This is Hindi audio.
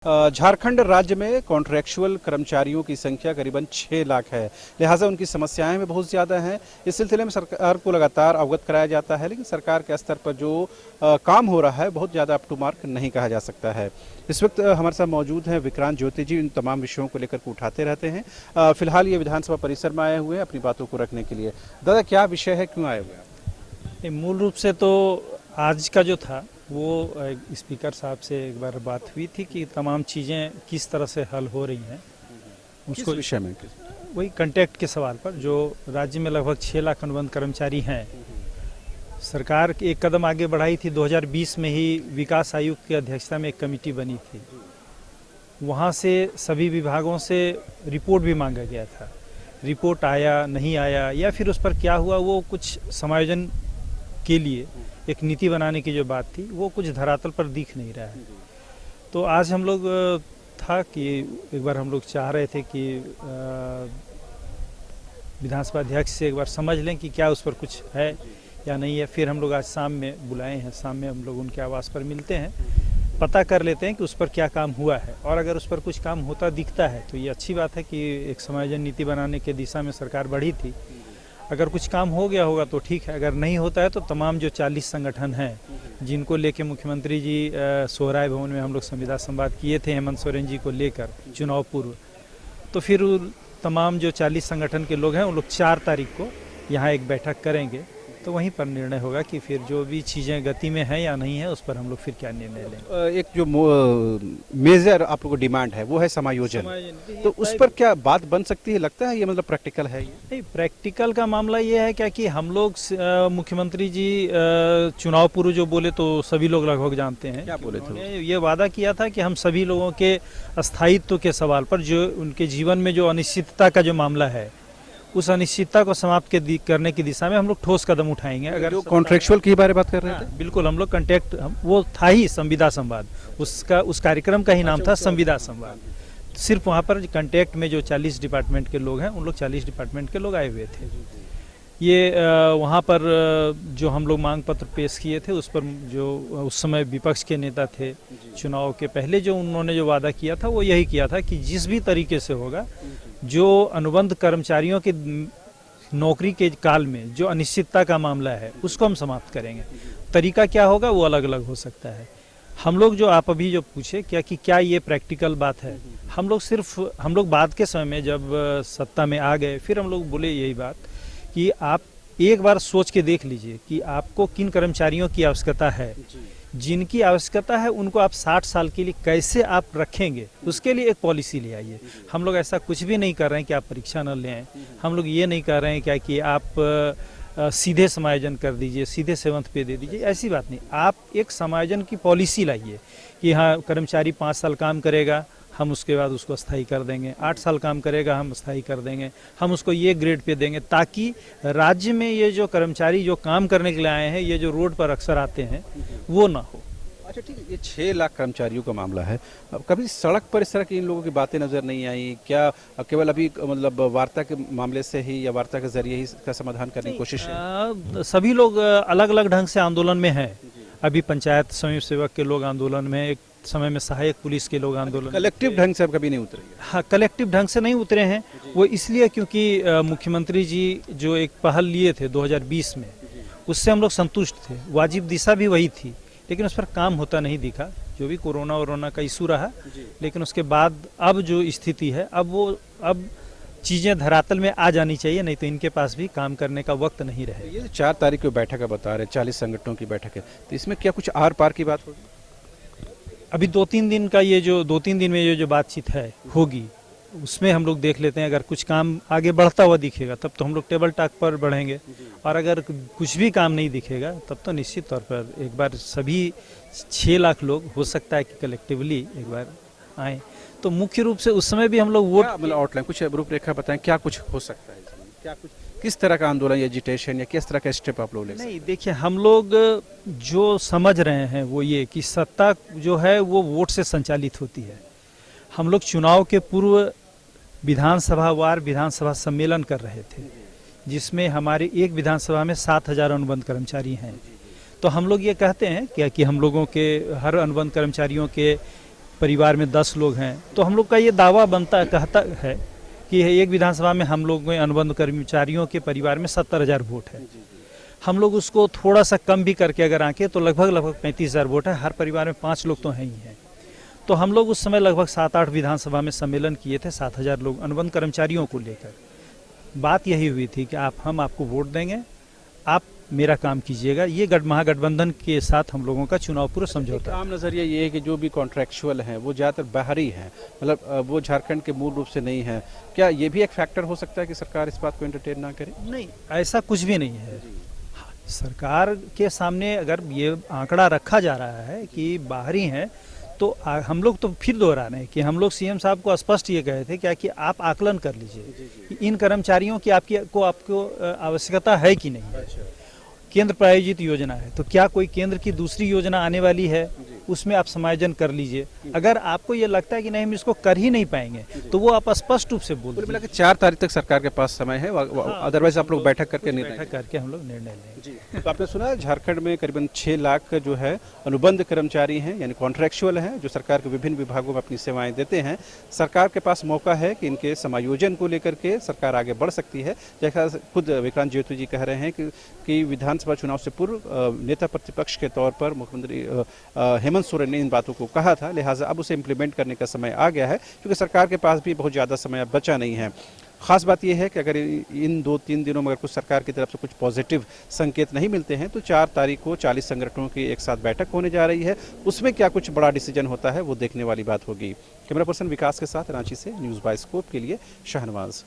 झारखंड राज्य में कॉन्ट्रैक्चुअल कर्मचारियों की संख्या करीबन 6 लाख है। लिहाजा उनकी समस्याएं भी बहुत ज़्यादा हैं। इस सिलसिले में सरकार को लगातार अवगत कराया जाता है, लेकिन सरकार के स्तर पर जो काम हो रहा है बहुत ज़्यादा अप टू मार्क नहीं कहा जा सकता है। इस वक्त हमारे साथ मौजूद हैं विक्रांत ज्योति जी। इन तमाम विषयों को लेकर के उठाते रहते हैं। फिलहाल ये विधानसभा परिसर में आए हुए हैं अपनी बातों को रखने के लिए। दादा, क्या विषय है, क्यों आए हुए हैं? मूल रूप से तो आज का जो था वो स्पीकर साहब से एक बार बात हुई थी कि तमाम चीज़ें किस तरह से हल हो रही हैं। उसको विषय में वही कंटेक्ट के सवाल पर, जो राज्य में लगभग 6 लाख अनुबंध कर्मचारी हैं। सरकार एक कदम आगे बढ़ाई थी। 2020 में ही विकास आयोग की अध्यक्षता में एक कमेटी बनी थी। वहाँ से सभी विभागों से रिपोर्ट भी मांगा गया था। रिपोर्ट आया नहीं आया या फिर उस पर क्या हुआ, वो कुछ समायोजन के लिए एक नीति बनाने की जो बात थी वो कुछ धरातल पर दिख नहीं रहा है। तो आज हम लोग था कि एक बार हम लोग चाह रहे थे कि विधानसभा अध्यक्ष से एक बार समझ लें कि क्या उस पर कुछ है या नहीं है। फिर हम लोग आज शाम में बुलाए हैं, शाम में हम लोग उनके आवास पर मिलते हैं, पता कर लेते हैं कि उस पर क्या काम हुआ है। और अगर उस पर कुछ काम होता दिखता है तो ये अच्छी बात है कि एक समायोजन नीति बनाने के दिशा में सरकार बढ़ी थी। अगर कुछ काम हो गया होगा तो ठीक है, अगर नहीं होता है तो तमाम जो 40 संगठन हैं जिनको लेके मुख्यमंत्री जी सोहराय भवन में हम लोग संविदा संवाद किए थे हेमंत सोरेन जी को लेकर चुनाव पूर्व, तो फिर तमाम जो 40 संगठन के लोग हैं उन लोग 4 तारीख को यहाँ एक बैठक करेंगे। तो वहीं पर निर्णय होगा कि फिर जो भी चीज़ें गति में हैं या नहीं है उस पर हम लोग फिर क्या निर्णय लेंगे। एक जो मेजर आप लोगों को डिमांड है वो है समायोजन। तो उस पर क्या बात बन सकती है, लगता है ये मतलब प्रैक्टिकल है? ये नहीं, प्रैक्टिकल का मामला ये है क्या कि हम लोग मुख्यमंत्री जी चुनाव पूर्व जो बोले तो सभी लोग लगभग जानते हैं। क्या बोले थे? ये वादा किया था कि हम सभी लोगों के स्थायित्व के सवाल पर, जो उनके जीवन में जो अनिश्चितता का जो मामला है, उस अनिश्चितता को समाप्त करने की दिशा में हम लोग ठोस कदम उठाएंगे। अगर जो कॉन्ट्रैक्चुअल की बारे बात कर रहे थे, बिल्कुल हम लोग कंटेक्ट, वो था ही संविदा संवाद, उस कार्यक्रम का ही नाम था संविदा संवाद। सिर्फ वहाँ पर कंटेक्ट में जो 40 डिपार्टमेंट के लोग हैं उन लोग 40 डिपार्टमेंट के लोग आए हुए थे। ये वहाँ पर जो हम लोग मांग पत्र पेश किए थे उस पर जो उस समय विपक्ष के नेता थे, चुनाव के पहले जो उन्होंने जो वादा किया था वो यही किया था कि जिस भी तरीके से होगा, जो अनुबंध कर्मचारियों की नौकरी के काल में जो अनिश्चितता का मामला है उसको हम समाप्त करेंगे। तरीका क्या होगा वो अलग अलग हो सकता है। हम लोग जो आप अभी जो पूछे क्या ये प्रैक्टिकल बात है, हम लोग बाद के समय में जब सत्ता में आ गए फिर हम लोग बोले यही बात कि आप एक बार सोच के देख लीजिए कि आपको किन कर्मचारियों की आवश्यकता है। जिनकी आवश्यकता है उनको आप 60 साल के लिए कैसे आप रखेंगे, उसके लिए एक पॉलिसी ले आइए। हम लोग ऐसा कुछ भी नहीं कर रहे हैं कि आप परीक्षा न लें। हम लोग ये नहीं कर रहे हैं क्या कि आप सीधे समायोजन कर दीजिए, सीधे सेवंथ पे दे दीजिए, ऐसी बात नहीं। आप एक समायोजन की पॉलिसी लाइए कि हाँ, कर्मचारी 5 साल काम करेगा, हम उसके बाद उसको स्थायी कर देंगे। 8 साल काम करेगा, हम स्थायी कर देंगे, हम उसको ये ग्रेड पे देंगे, ताकि राज्य में ये जो कर्मचारी जो काम करने के लिए आए हैं, ये जो रोड पर अक्सर आते हैं, वो ना हो। अच्छा ठीक है, ये 6 लाख कर्मचारियों का मामला है। अब कभी सड़क पर इस तरह की इन लोगों की बातें नजर नहीं आई क्या? केवल अभी मतलब वार्ता के मामले से ही या वार्ता के जरिए ही इसका समाधान करने की कोशिश है? सभी लोग अलग अलग ढंग से आंदोलन में हैं। अभी पंचायत स्वयं सेवक के लोग आंदोलन में, एक समय में सहायक पुलिस के लोग आंदोलन। कलेक्टिव ढंग से कभी नहीं उतरे? हाँ, कलेक्टिव ढंग से नहीं उतरे हैं। वो इसलिए क्योंकि मुख्यमंत्री जी जो एक पहल लिए थे 2020 में, उससे हम लोग संतुष्ट थे। वाजिब दिशा भी वही थी, लेकिन उस पर काम होता नहीं दिखा। जो भी कोरोना का इशू रहा, लेकिन उसके बाद अब जो स्थिति है, अब चीज़ें धरातल में आ जानी चाहिए, नहीं तो इनके पास भी काम करने का वक्त नहीं रहेगा। ये 4 तारीख को बैठक बता रहे, 40 संगठनों की बैठक है, तो इसमें क्या कुछ आर पार की बात होगी? अभी 2-3 दिन का ये जो 2-3 दिन में ये जो बातचीत है होगी, उसमें हम लोग देख लेते हैं। अगर कुछ काम आगे बढ़ता हुआ दिखेगा तब तो हम लोग टेबल टॉक पर बढ़ेंगे, और अगर कुछ भी काम नहीं दिखेगा तब तो निश्चित तौर पर एक बार सभी 6 लाख लोग हो सकता है कि कलेक्टिवली एक बार आए। तो मुख्य रूप से उस समय भी हम लोग वोट, मतलब आउटलाइन कुछ रूपरेखा बताएं, क्या कुछ हो सकता है इसमें? क्या कुछ, किस तरह का आंदोलन या एजिटेशन या किस तरह का स्टेप आप लोग ले? नहीं, देखिए, हम लोग जो समझ रहे हैं वो ये कि सत्ता जो है वो वोट से संचालित होती है। हम लोग चुनाव के पूर्व विधानसभा सम्मेलन कर रहे थे, जिसमें हमारे एक विधानसभा में 7,000 अनुबंध कर्मचारी हैं। तो हम लोग ये कहते हैं क्या कि हम लोगों के हर अनुबंध कर्मचारियों के परिवार में 10 लोग हैं, तो हम लोग का ये दावा कहता है कि एक विधानसभा में हम लोग में अनुबंध कर्मचारियों के परिवार में 70,000 वोट है। हम लोग उसको थोड़ा सा कम भी करके अगर आंके तो लगभग 35,000 वोट है। हर परिवार में 5 लोग तो हैं ही हैं। तो हम लोग उस समय लगभग 7-8 विधानसभा में सम्मेलन किए थे, 7,000 लोग अनुबंध कर्मचारियों को लेकर। बात यही हुई थी कि हम आपको वोट देंगे, आप मेरा काम कीजिएगा। ये महागठबंधन के साथ हम लोगों का चुनाव पूर्व समझौता। आम नज़रिया ये है कि जो भी कॉन्ट्रैक्चुअल हैं वो ज़्यादातर बाहरी हैं, मतलब वो झारखंड के मूल रूप से नहीं है। क्या ये भी एक फैक्टर हो सकता है कि सरकार इस बात को एंटरटेन ना करे? नहीं, ऐसा कुछ भी नहीं है। सरकार के सामने अगर ये आंकड़ा रखा जा रहा है कि बाहरी हैं, तो हम लोग तो फिर दोहरा रहे हैं कि हम लोग सीएम साहब को स्पष्ट ये कहे थे क्या कि आप आकलन कर लीजिए इन कर्मचारियों की आपको आवश्यकता है कि नहीं है। केंद्र प्रायोजित योजना है, तो क्या कोई केंद्र की दूसरी योजना आने वाली है, उसमें आप समायोजन कर लीजिए। अगर आपको ये लगता है कि नहीं हम इसको कर ही नहीं पाएंगे, तो वो आप स्पष्ट रूप से बोल दीजिए। मिला कि 4 तारीख तक सरकार के पास समय है, अदरवाइज आप लोग बैठक करके हम लोग निर्णय लेंगे। तो आपने सुना झारखंड में करीबन 6 लाख जो है अनुबंध कर्मचारी हैं, यानी कॉन्ट्रैक्चुअल हैं, जो सरकार के विभिन्न विभागों में अपनी सेवाएं देते हैं। सरकार के पास मौका है कि इनके समायोजन को लेकर के सरकार आगे बढ़ सकती है। जैसा खुद विक्रांत ज्योति जी कह रहे हैं कि विधानसभा चुनाव से पूर्व नेता प्रतिपक्ष के तौर पर मुख्यमंत्री हेमंत सोरेन ने इन बातों को कहा था, लिहाजा अब उसे इम्प्लीमेंट करने का समय आ गया है, क्योंकि सरकार के पास भी बहुत ज़्यादा समय बचा नहीं है। खास बात यह है कि अगर इन 2-3 दिनों में अगर कुछ सरकार की तरफ से कुछ पॉजिटिव संकेत नहीं मिलते हैं, तो 4 तारीख को 40 संगठनों की एक साथ बैठक होने जा रही है। उसमें क्या कुछ बड़ा डिसीजन होता है वो देखने वाली बात होगी। कैमरा पर्सन विकास के साथ रांची से न्यूज़ बाय स्कोप के लिए शाहनवाज।